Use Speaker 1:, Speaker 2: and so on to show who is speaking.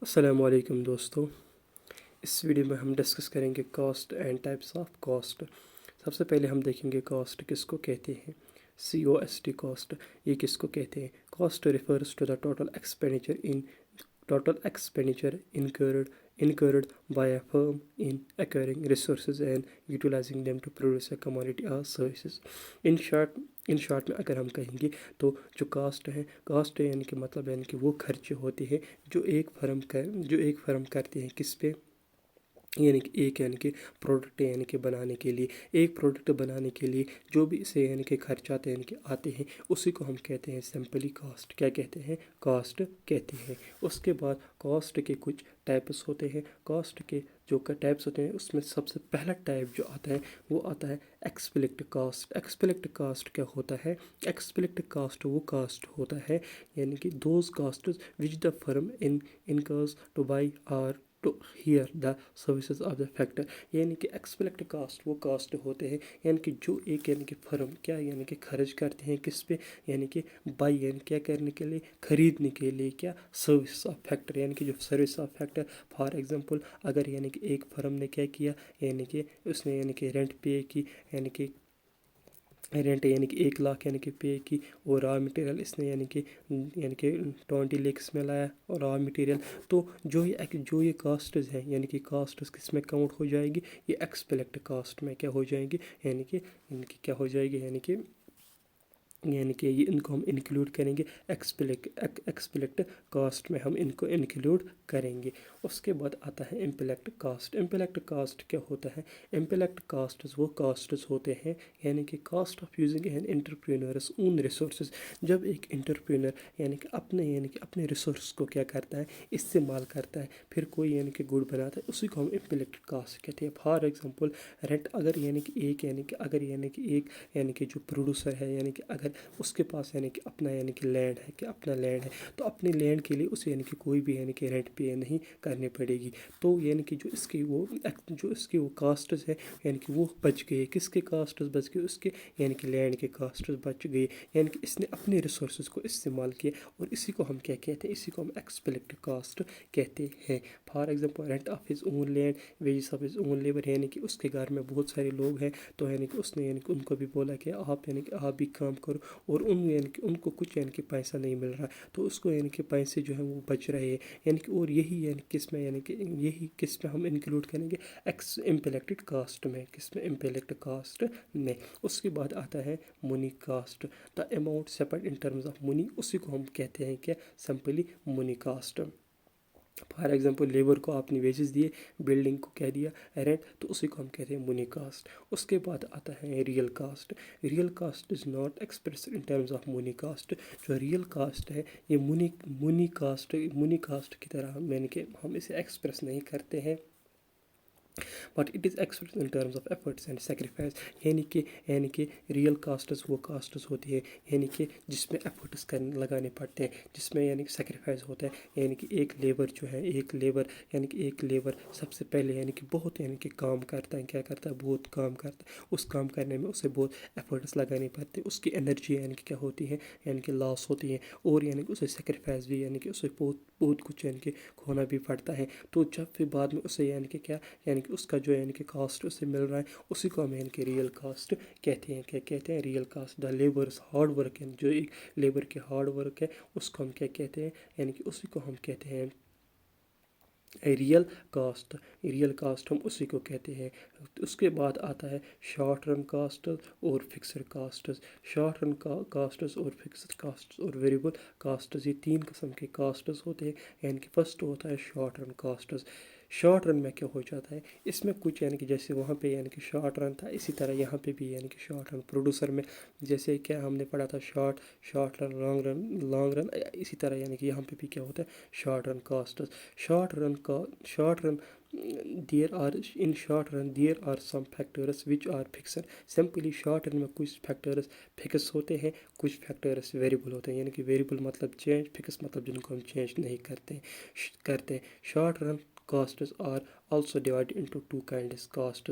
Speaker 1: السلام علیکم دوستو، اس ویڈیو میں ہم ڈسکس کریں گے cost and types of cost. سب سے پہلے ہم دیکھیں گے کاسٹ کس کو کہتے ہیں۔ COST کاسٹ، یہ کس کو کہتے ہیں؟ Cost refers to the total expenditure incurred by a firm in acquiring resources and utilizing them to produce a commodity or services۔ In short میں اگر ہم کہیں گے تو جو کاسٹ ہے یعنی کہ مطلب یعنی کہ وہ خرچے ہوتے ہیں جو ایک فرم کرتے ہیں کس پہ، یعنی کہ پروڈکٹ بنانے کے لیے، ایک پروڈکٹ بنانے کے لیے جو بھی اسے خرچات آتے ہیں اسی کو ہم کہتے ہیں سمپلی کاسٹ۔ کیا کہتے ہیں؟ کاسٹ کہتے ہیں۔ اس کے بعد کاسٹ کے کچھ ٹائپس ہوتے ہیں۔ کاسٹ کے جو ٹائپس ہوتے ہیں اس میں سب سے پہلا ٹائپ جو آتا ہے وہ آتا ہے ایکسپلکٹ کاسٹ۔ ایکسپلکٹ کاسٹ کیا ہوتا ہے؟ ایکسپلکٹ کاسٹ وہ کاسٹ ہوتا ہے یعنی کہ those costs which the firm incurs to buy اور to hire the services of the factor. یعنی کہ ایکسپلکٹ کاسٹ وہ کاسٹ ہوتے ہیں یعنی کہ جو ایک فرم کیا خرچ کرتے ہیں کس پہ، یعنی کہ بائی کیا کرنے کے لیے، خریدنے کے لیے کیا، سروس آف فیکٹر، یعنی کہ جو service of factor. For example اگر ایک فرم نے کیا کیا، اس نے رینٹ پے کی، رینٹ 1 لاکھ پے کی، اور را مٹیریل اس نے 20 لیکس میں لایا اور را مٹیریل، تو جو یہ کاسٹز ہیں کاسٹز کس میں کاؤنٹ ہو جائے گی؟ یہ ایکسپلکٹ کاسٹ میں کیا ہو جائیں گی؟ کیا ہو جائے گی ان کو ہم انکلوڈ کریں گے ایکسپلکٹ کاسٹ میں، ہم ان کو انکلوڈ کریں گے۔ اس کے بعد آتا ہے امپلیکٹ کاسٹ۔ امپلیکٹ کاسٹ کیا ہوتا ہے؟ امپلیکٹ کاسٹز وہ کاسٹز ہوتے ہیں cost of using an entrepreneurs own resources. جب ایک انٹرپرینر اپنے ریسورس کو کیا کرتا ہے، استعمال کرتا ہے، پھر کوئی گڈ بناتا ہے، اسی کو ہم امپلیکٹ کاسٹ کہتے ہیں۔ فار ایگزامپل رینٹ، اگر ایک جو پروڈیوسر ہے اگر اس کے پاس اپنا لینڈ ہے تو اپنے لینڈ کے لیے اسے کوئی بھی رینٹ پے نہیں کرنی پڑے گی، تو جو اس کی وہ کاسٹز ہے وہ بچ گئے۔ کس کے کاسٹز بچ گئے؟ اس کے لینڈ کے کاسٹز بچ گئے، اس نے اپنے ریسورسز کو استعمال کیا، اور اسی کو ہم کیا کہتے ہیں؟ اسی کو ہم ایکسپلکٹ کاسٹ کہتے ہیں۔ For example rent of his own land, wages of his own labour, اس کے گھر میں بہت سارے لوگ ہیں تو اس نے ان کو بھی بولا کہ آپ بھی کام کرو، اور ان کو کچھ پیسہ نہیں مل رہا، تو اس کو پیسے جو ہیں وہ بچ رہے ہیں، اور یہی کس میں ہم انکلوڈ کریں گے امپلیکٹڈ کاسٹ میں۔ کس میں؟ امپلیکٹ کاسٹ میں۔ اس کے بعد آتا ہے money cost, the amount spend in terms of money, اسی کو ہم کہتے ہیں کیا؟ Simply money cost. For example labour کو آپ نے ویجز دیے، بلڈنگ کو کہہ دیا رینٹ، تو اسی کو ہم کہتے ہیں منی کاسٹ۔ اس کے بعد آتا ہے real cost. Real cost is not express in terms of money cost. جو ریئل کاسٹ ہے یہ منی کاسٹ کی طرح ہم اسے ایکسپریس نہیں کرتے ہیں، but it is express in terms of efforts and sacrifice. یعنی کہ ریئل کاسٹز وہ کاسٹز ہوتی ہے جس میں ایفرٹس لگانے پڑتے ہیں، جس میں سیکریفائس ہوتا ہے، ایک لیبر جو ہے ایک لیبر سب سے پہلے بہت کام کرتا ہے، کیا کرتا ہے؟ بہت کام کرتا ہے، اس کام کرنے میں اسے بہت ایفرٹس لگانے پڑتے ہیں، اس کی انرجی کیا ہوتی ہے لاس ہوتی ہے، اور اسے سیکریفائس بھی اسے بہت کچھ کھونا بھی پڑتا ہے، تو جب پھر بعد میں اسے کیا اس کا جو کاسٹ اسے مل رہا ہے، اسی کو ہم ریئل کاسٹ کہتے ہیں۔ کیا کہتے ہیں؟ Real cost. The labours hard work, جو ایک لیبر کے ہارڈ ورک ہے اس کو ہم کیا کہتے ہیں؟ اسی کو ہم کہتے ہیں ریئل کاسٹ۔ ریئل کاسٹ ہم اسی کو کہتے ہیں۔ اس کے بعد آتا ہے شارٹ رن کاسٹ اور فکسڈ کاسٹز۔ شارٹ رن کاسٹز اور فکسڈ کاسٹز اور ویریبل کاسٹز، یہ 3 قسم کے کاسٹز ہوتے ہیں۔ فرسٹ ہوتا ہے short run costs. Short run میں کیا ہو جاتا ہے؟ اس میں کچھ جیسے وہاں پہ شارٹ رن تھا، اسی طرح یہاں پہ بھی شارٹ رن پروڈیوسر میں جیسے کیا ہم نے پڑھا تھا شارٹ رن لانگ رن، اسی طرح یہاں پہ بھی کیا ہوتا ہے؟ Short run costs. Short run there are some factors which are fixed۔ Simply short run میں کچھ فیکٹرز فکس ہوتے ہیں، کچھ فیکٹرز ویریبل ہوتے ہیں، ویریبل مطلب چینج، فکس مطلب جن کو ہم چینج نہیں کرتے۔ Short run costs are also divided into two kinds costs.